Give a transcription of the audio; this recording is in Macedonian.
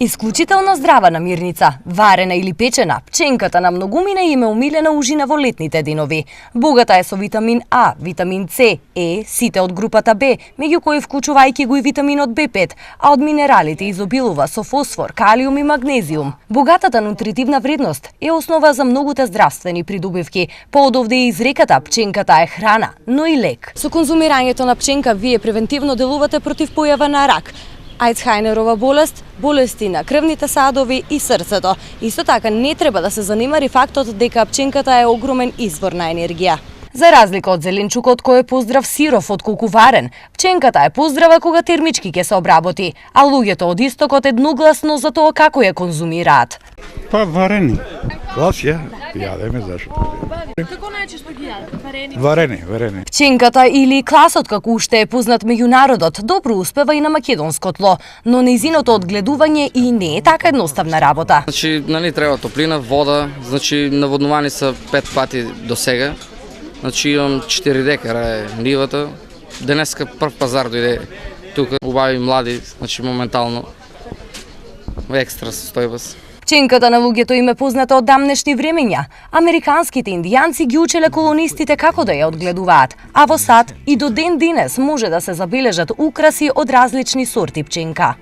Исклучително здрава намирница, варена или печена, пченката на многумина им е умилена ужина во летните денови. Богата е со витамин А, витамин С, Е, сите од групата Б, меѓу кои вклучувајќи го и витаминот Б5, а од минералите изобилува со фосфор, калиум и магнезиум. Богатата нутритивна вредност е основа за многуте здравствени придобивки. Поодовде е изреката пченката е храна, но и лек. Со конзумирањето на пченка вие превентивно делувате против појава на рак, Ајцхајнерова болест, болести на крвните садови и срцето. Исто така не треба да се занимари фактот дека пченката е огромен извор на енергија. За разлика од зеленчукот кој е поздрав сиров отколку варен, пченката е поздрава кога термички ќе се обработи, а луѓето од истокот едногласно за тоа како ја конзумираат. Па варени. Клас јадеме зашто. Како најчесто ги јадете? Варени. Пченката или класот како уште е познат меѓу народот, добро успева и на македонско тло, но нејзиното одгледување и не е така едноставна работа. Значи, треба топлина, вода, значи наводнувани се 5 пати до сега. Значи имам 4 декара е нивата. Денеска прв пазар дојде тука, убави млади, значи моментално екстра состојбас. Пченката на луѓето им е позната од дамнешни времења. Американските индијанци ги учеле колонистите како да ја одгледуваат, а во САД и до ден денес може да се забележат украси од различни сорти пченка.